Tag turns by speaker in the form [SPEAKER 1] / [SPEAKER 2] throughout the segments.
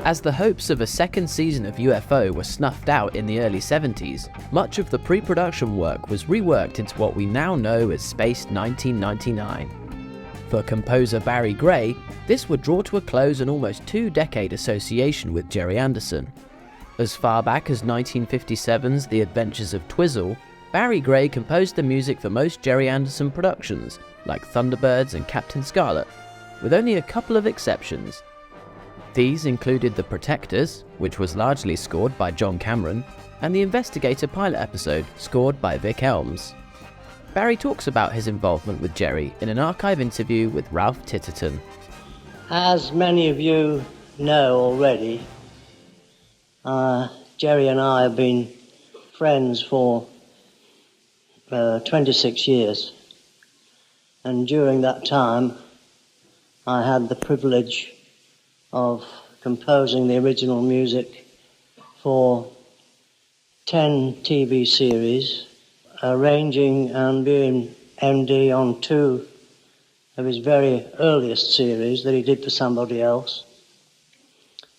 [SPEAKER 1] As the hopes of a second season of UFO were snuffed out in the early 70s, much of the pre-production work was reworked into what we now know as Space 1999. For composer Barry Gray, this would draw to a close an almost two-decade association with Gerry Anderson. As far back as 1957's The Adventures of Twizzle, Barry Gray composed the music for most Gerry Anderson productions, like Thunderbirds and Captain Scarlet, with only a couple of exceptions. These included The Protectors, which was largely scored by John Cameron, and the Investigator pilot episode, scored by Vic Elms. Barry talks about his involvement with Gerry in an archive interview with Ralph Titterton.
[SPEAKER 2] As many of you know already, Gerry and I have been friends for 26 years. And during that time, I had the privilege of composing the original music for 10 TV series, arranging and being MD on 2 of his very earliest series that he did for somebody else,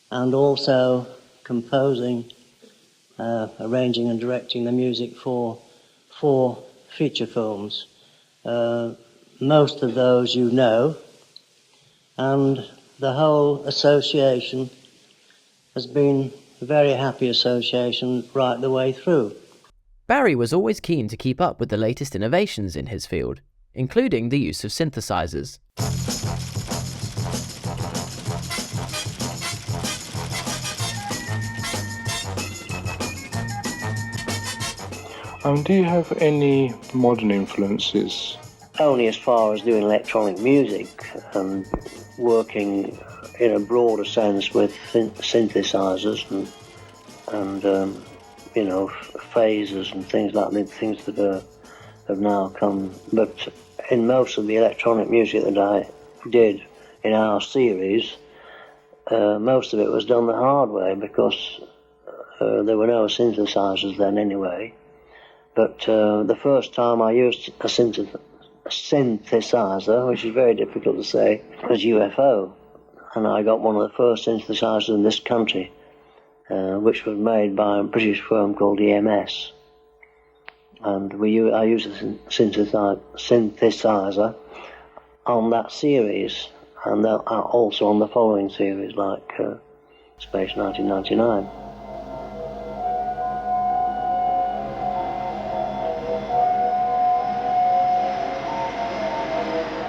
[SPEAKER 2] and also composing, arranging and directing the music for 4 feature films. Most of those you know, and the whole association has been a very happy association right the way through.
[SPEAKER 1] Barry was always keen to keep up with the latest innovations in his field, including the use of synthesizers.
[SPEAKER 3] Do you have any modern influences?
[SPEAKER 2] Only as far as doing electronic music and working in a broader sense with synthesizers and phasers and things like that, things that have now come. But in most of the electronic music that I did in our series, most of it was done the hard way because there were no synthesizers then anyway. But the first time I used a synthesizer, which is very difficult to say, was UFO. And I got one of the first synthesizers in this country, which was made by a British firm called EMS. And I used a synthesizer on that series, and also on the following series, like Space 1999.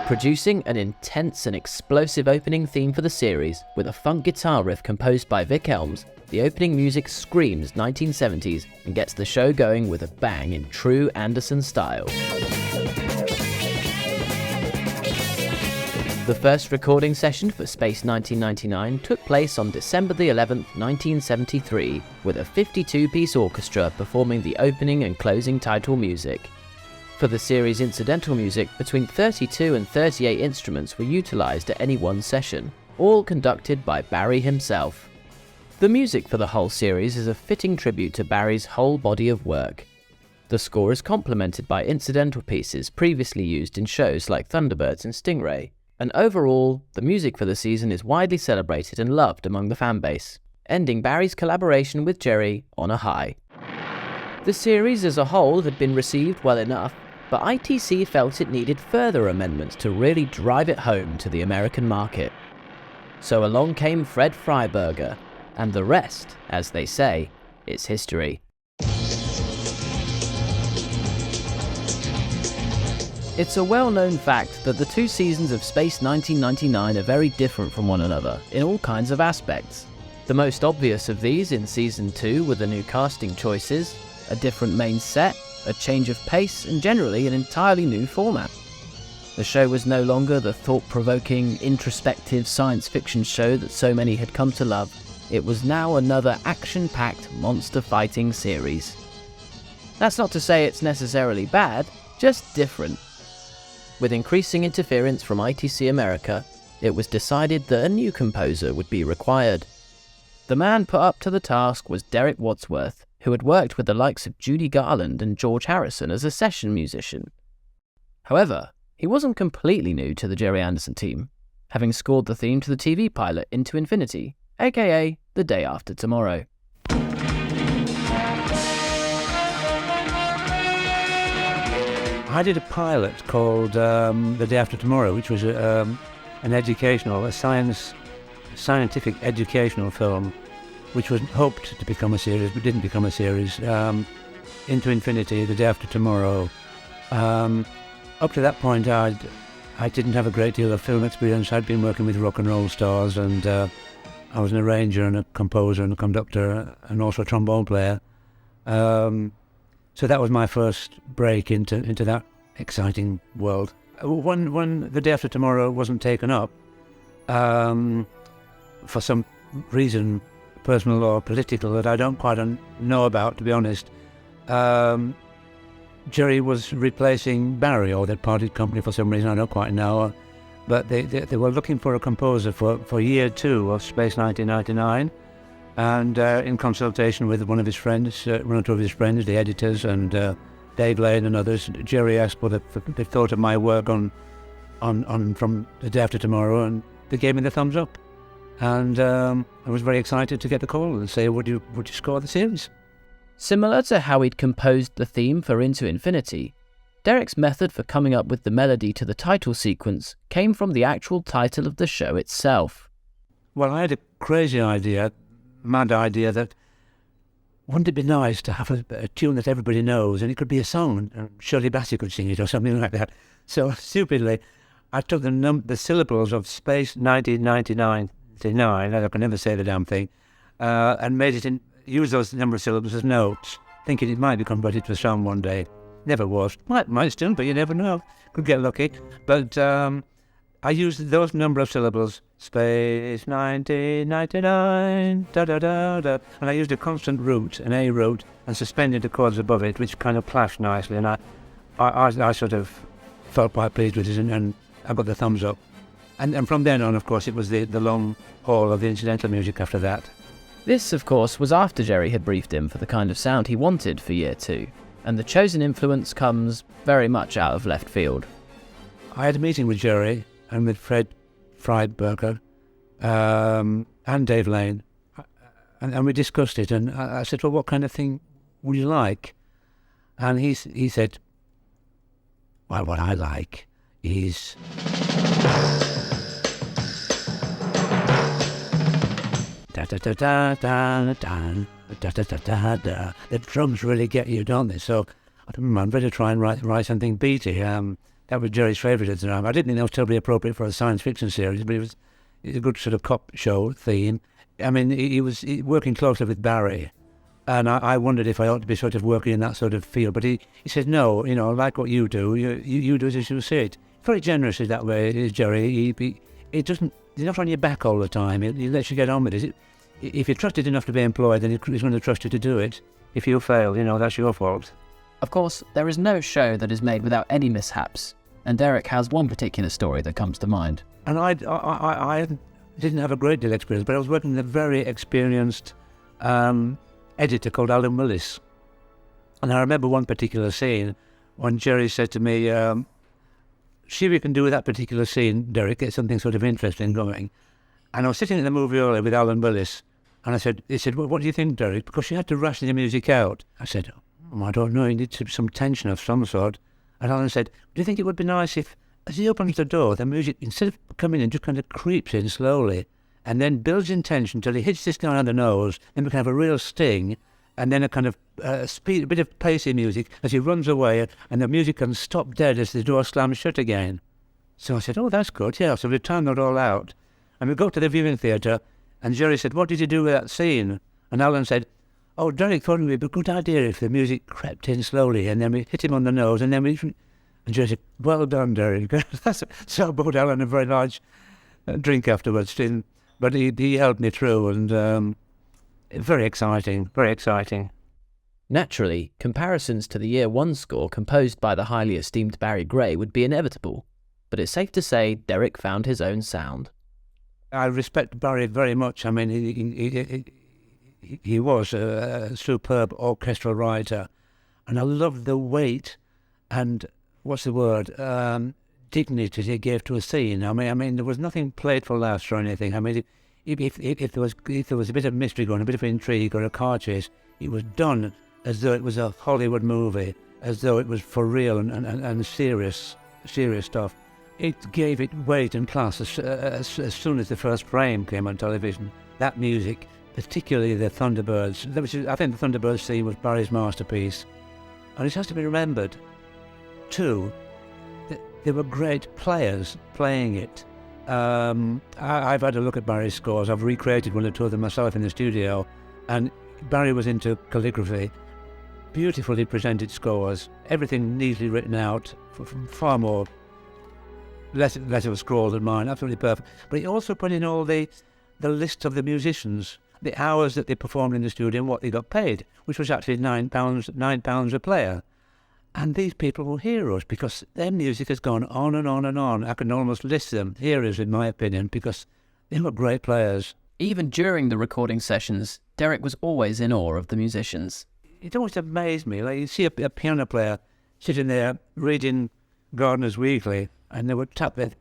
[SPEAKER 1] Producing an intense and explosive opening theme for the series with a funk guitar riff composed by Vic Elms, the opening music screams 1970s and gets the show going with a bang in true Anderson style. The first recording session for Space 1999 took place on December the 11th, 1973, with a 52-piece orchestra performing the opening and closing title music. For the series' incidental music, between 32 and 38 instruments were utilized at any one session, all conducted by Barry himself. The music for the whole series is a fitting tribute to Barry's whole body of work. The score is complemented by incidental pieces previously used in shows like Thunderbirds and Stingray, and overall, the music for the season is widely celebrated and loved among the fanbase, ending Barry's collaboration with Gerry on a high. The series as a whole had been received well enough, but ITC felt it needed further amendments to really drive it home to the American market. So along came Fred Freiberger, and the rest, as they say, is history. It's a well-known fact that the 2 seasons of Space 1999 are very different from one another in all kinds of aspects. The most obvious of these in Season 2 were the new casting choices, a different main set, a change of pace, and generally an entirely new format. The show was no longer the thought-provoking, introspective science fiction show that so many had come to love. It was now another action-packed monster-fighting series. That's not to say it's necessarily bad, just different. With increasing interference from ITC America, it was decided that a new composer would be required. The man put up to the task was Derek Wadsworth, who had worked with the likes of Judy Garland and George Harrison as a session musician. However, he wasn't completely new to the Gerry Anderson team, having scored the theme to the TV pilot Into Infinity aka The Day After Tomorrow.
[SPEAKER 4] I did a pilot called The Day After Tomorrow, which was a scientific educational film, which was hoped to become a series, but didn't become a series. Into Infinity, The Day After Tomorrow. Up to that point, I didn't have a great deal of film experience. I'd been working with rock and roll stars, and I was an arranger and a composer and a conductor and also a trombone player. So that was my first break into that exciting world. When The Day After Tomorrow wasn't taken up, for some reason, personal or political, that I don't quite know about, to be honest, Gerry was replacing Barry, or they'd parted company for some reason, I don't quite know. But they were looking for a composer for year 2 of Space 1999. And in consultation with one or two of his friends, the editors, and Dave Lane and others, Gerry asked what they thought of my work on from The Day After Tomorrow, and they gave me the thumbs up. And I was very excited to get the call and say, would you score the series?
[SPEAKER 1] Similar to how he'd composed the theme for Into Infinity, Derek's method for coming up with the melody to the title sequence came from the actual title of the show itself.
[SPEAKER 4] Well, I had a crazy idea, mad idea, that wouldn't it be nice to have a tune that everybody knows, and it could be a song, and Shirley Bassey could sing it or something like that. So stupidly, I took the syllables of Space 1999, I can never say the damn thing, and use those number of syllables as notes, thinking it might be converted to a song one day. Never was. Might still, but you never know. Could get lucky. But I used those number of syllables, Space 1999, da-da-da-da, and I used a constant root, an A root, and suspended the chords above it, which kind of clashed nicely, and I sort of felt quite pleased with it, and I got the thumbs up. And from then on, of course, it was the long haul of the incidental music after that.
[SPEAKER 1] This, of course, was after Gerry had briefed him for the kind of sound he wanted for year 2, and the chosen influence comes very much out of left field.
[SPEAKER 4] I had a meeting with Gerry and with Fred Friedberger and Dave Lane, and we discussed it, and I said, well, what kind of thing would you like? And he said, well, what I like is... da-da-da-da-da-da-da, da-da-da-da-da. The drums really get you, don't they? So I don't remember, I'm ready to try and write something beaty. That was Gerry's favourite at the time. I didn't think that was terribly appropriate for a science fiction series, but it was a good sort of cop show theme. I mean, he was working closely with Barry, and I wondered if I ought to be sort of working in that sort of field. But he said, no, I like what you do. You do as you see it. Very generous in that way, is Gerry. He's not on your back all the time. He lets you get on with it. If you're trusted enough to be employed, then he's going to trust you to do it. If you fail, that's your fault.
[SPEAKER 1] Of course, there is no show that is made without any mishaps, and Derek has one particular story that comes to mind.
[SPEAKER 4] And I didn't have a great deal of experience, but I was working with a very experienced editor called Alan Willis. And I remember one particular scene when Gerry said to me, see if you can do with that particular scene, Derek, get something sort of interesting going. And I was sitting in the movie earlier with Alan Willis, and he said, well, what do you think, Derek? Because she had to ration the music out. I said, I don't know, you need some tension of some sort. And Alan said, do you think it would be nice if, as he opens the door, the music, instead of coming in, just kind of creeps in slowly, and then builds in tension until he hits this guy on the nose, then we can have a real sting, and then a kind of a bit of pacey music as he runs away, and the music can stop dead as the door slams shut again. So I said, oh, that's good, yeah. So we timed that all out. And we go to the viewing theatre, and Gerry said, what did you do with that scene? And Alan said, oh, Derek thought it would be a good idea if the music crept in slowly, and then we hit him on the nose, and then we... And Gerry said, well done, Derek. So I bought Alan a very large drink afterwards. But he helped me through, and very exciting, very exciting.
[SPEAKER 1] Naturally, comparisons to the year 1 score composed by the highly esteemed Barry Gray would be inevitable, but it's safe to say Derek found his own sound.
[SPEAKER 4] I respect Barry very much. I mean, he was a superb orchestral writer, and I loved the weight and, dignity he gave to a scene. I mean, there was nothing played for laughs or anything. I mean, if there was a bit of mystery going, a bit of intrigue or a car chase, it was done as though it was a Hollywood movie, as though it was for real and serious stuff. It gave it weight and class as soon as the first frame came on television. That music, particularly the Thunderbirds, I think the Thunderbirds theme was Barry's masterpiece. And it has to be remembered, too, that there were great players playing it. I've had a look at Barry's scores. I've recreated one or two of them myself in the studio, and Barry was into calligraphy. Beautifully presented scores, everything neatly written out, far more, less of a scroll than mine, absolutely perfect. But he also put in all the list of the musicians, the hours that they performed in the studio and what they got paid, which was actually £9 a player. And these people were heroes because their music has gone on and on and on. I can almost list them, heroes in my opinion, because they were great players.
[SPEAKER 1] Even during the recording sessions, Derek was always in awe of the musicians.
[SPEAKER 4] It always amazed me. Like, you see a piano player sitting there reading Gardener's Weekly, and they would tap it.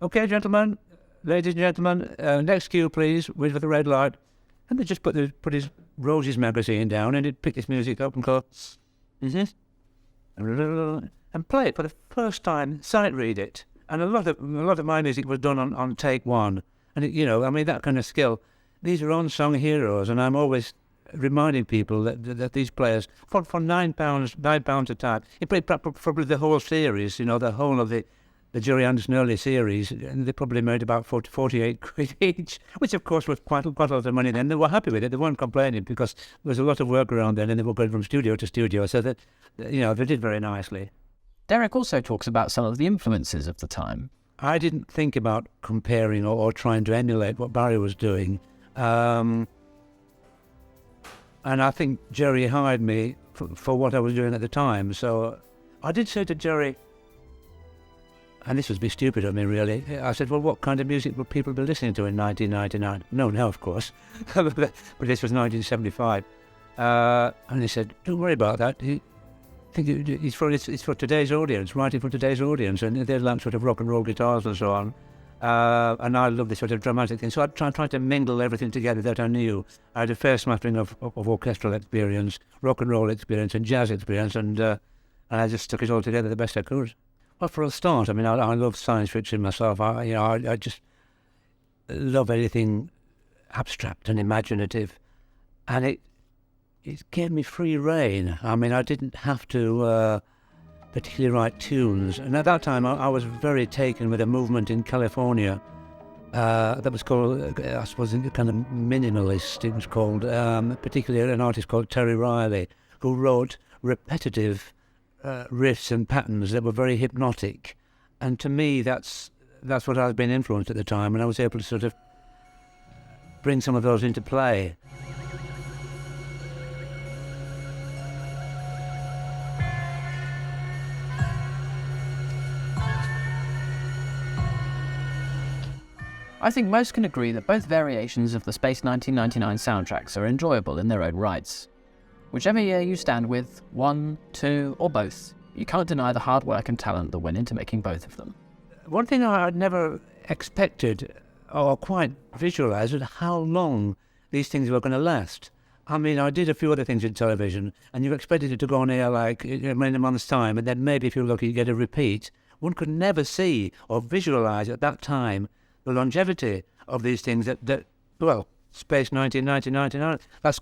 [SPEAKER 4] Okay, gentlemen, ladies and gentlemen, next cue, please, wait for the red light. And they just put his Roses magazine down, and he'd pick his music up and go, is this? And play it for the first time, sight read it. And a lot of my music was done on take one. And that kind of skill. These are unsung heroes, and I'm always reminding people that these players, for £9 a time, he played probably the whole series, the whole of the Gerry Anderson early series, and they probably made about 48 quid each, which of course was quite a lot of money then. They were happy with it, they weren't complaining because there was a lot of work around then and they were going from studio to studio, so that, they did very nicely.
[SPEAKER 1] Derek also talks about some of the influences of the time.
[SPEAKER 4] I didn't think about comparing or trying to emulate what Barry was doing. And I think Gerry hired me for what I was doing at the time. So I did say to Gerry, and this was a bit stupid of me really, I said, well, what kind of music would people be listening to in 1999? No, now of course, but this was 1975. And he said, don't worry about that. I think it's for today's audience, writing for today's audience, and they like sort of rock and roll guitars and so on. And I love this sort of dramatic thing. So I tried to mingle everything together that I knew. I had a fair smattering of orchestral experience, rock and roll experience, and jazz experience, and I just took it all together the best I could. Well, for a start, I mean, I love science fiction myself. I just love anything abstract and imaginative, and it gave me free rein. I mean, I didn't have to particularly write tunes. And at that time, I was very taken with a movement in California that was called, I suppose, kind of minimalist. It was called, particularly an artist called Terry Riley, who wrote repetitive riffs and patterns that were very hypnotic. And to me, that's what I've been influenced at the time, and I was able to sort of bring some of those into play.
[SPEAKER 1] I think most can agree that both variations of the Space 1999 soundtracks are enjoyable in their own rights. Whichever year you stand with, one, two, or both, you can't deny the hard work and talent that went into making both of them.
[SPEAKER 4] One thing I'd never expected or quite visualised was how long these things were going to last. I mean, I did a few other things in television, and you expected it to go on air like in a month's time, and then maybe if you're lucky you get a repeat. One could never see or visualise at that time the longevity of these things that Space 1999, that's,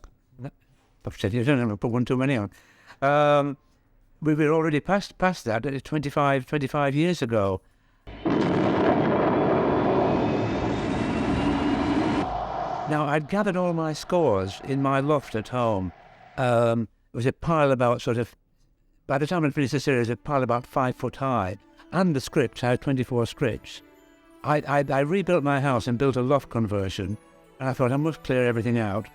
[SPEAKER 4] you don't have to put one too many on. We were already past that 25 years ago. Now, I'd gathered all my scores in my loft at home. It was a pile about by the time I'd finished the series, a pile about 5 foot high. And the scripts, I had 24 scripts. I rebuilt my house and built a loft conversion, and I thought I must clear everything out.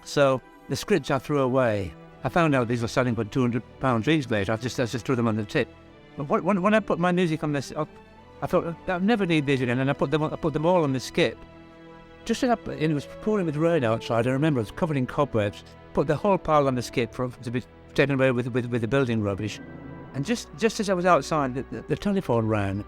[SPEAKER 4] So the scripts I threw away. I found out these were selling for £200 each later. I just threw them on the tip. But when I put my music on this, I thought I'll never need these again, and I put them all on the skip. Just and it was pouring with rain outside. I remember it was covered in cobwebs. Put the whole pile on the skip to be taken away with the building rubbish. And just as I was outside, the telephone rang.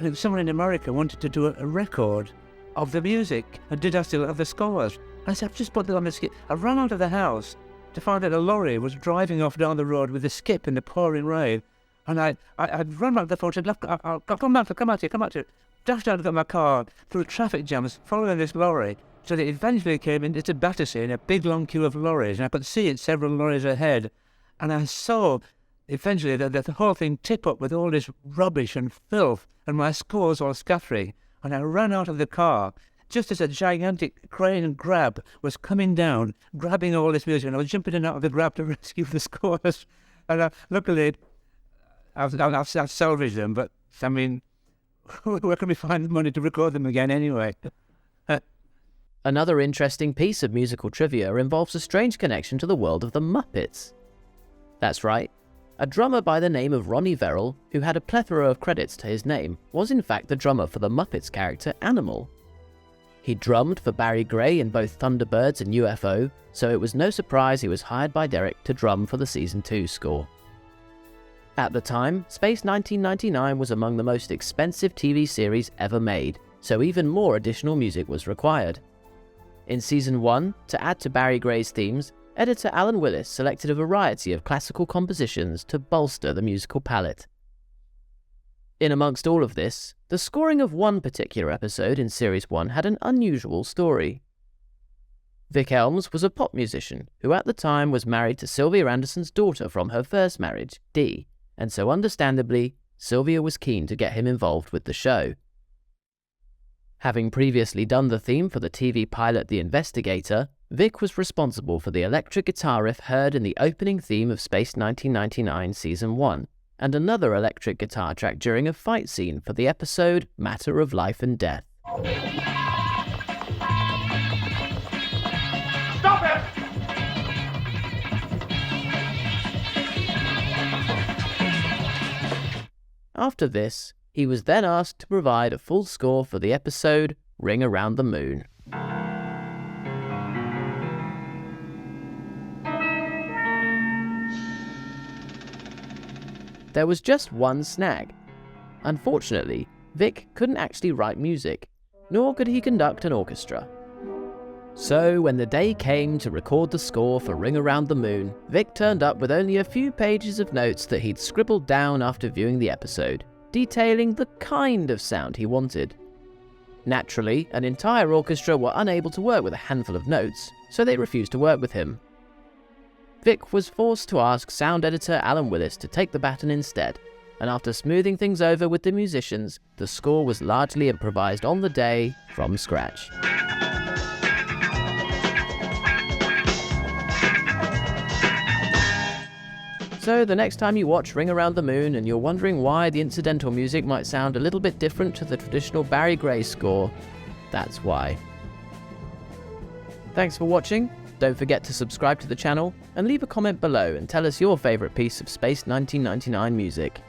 [SPEAKER 4] And someone in America wanted to do a record of the music, and did I still have the scores? I said, I've just put that on the skip. I ran out of the house to find that a lorry was driving off down the road with the skip in the pouring rain. And I'd run back to the phone and said, look, I'll come out here. Dashed out of my car through traffic jams, following this lorry, so that it eventually came into Battersea in a big long queue of lorries, and I could see it several lorries ahead. And I saw eventually that the whole thing tip up with all this rubbish and filth, and my scores all scattering. And I ran out of the car just as a gigantic crane and grab was coming down, grabbing all this music, and I was jumping in and out of the grab to rescue the scores. And luckily, I've salvaged them, but I mean, where can we find the money to record them again anyway?
[SPEAKER 1] Another interesting piece of musical trivia involves a strange connection to the world of the Muppets. That's right, a drummer by the name of Ronnie Verrill, who had a plethora of credits to his name, was in fact the drummer for the Muppets character Animal. He drummed for Barry Gray in both Thunderbirds and UFO, so it was no surprise he was hired by Derek to drum for the Season 2 score. At the time, Space 1999 was among the most expensive TV series ever made, so even more additional music was required. In Season 1, to add to Barry Gray's themes, editor Alan Willis selected a variety of classical compositions to bolster the musical palette. In amongst all of this, the scoring of one particular episode in Series 1 had an unusual story. Vic Elms was a pop musician who at the time was married to Sylvia Anderson's daughter from her first marriage, Dee, and so understandably, Sylvia was keen to get him involved with the show. Having previously done the theme for the TV pilot The Investigator, Vic was responsible for the electric guitar riff heard in the opening theme of Space 1999 Season 1, and another electric guitar track during a fight scene for the episode Matter of Life and Death.
[SPEAKER 5] Stop it!
[SPEAKER 1] After this, he was then asked to provide a full score for the episode Ring Around the Moon. There was just one snag. Unfortunately, Vic couldn't actually write music, nor could he conduct an orchestra. So when the day came to record the score for Ring Around the Moon, Vic turned up with only a few pages of notes that he'd scribbled down after viewing the episode, detailing the kind of sound he wanted. Naturally, an entire orchestra were unable to work with a handful of notes, so they refused to work with him. Vic was forced to ask sound editor Alan Willis to take the baton instead, and after smoothing things over with the musicians, the score was largely improvised on the day from scratch. So the next time you watch Ring Around the Moon and you're wondering why the incidental music might sound a little bit different to the traditional Barry Gray score, that's why. Thanks for watching. Don't forget to subscribe to the channel and leave a comment below and tell us your favourite piece of Space 1999 music.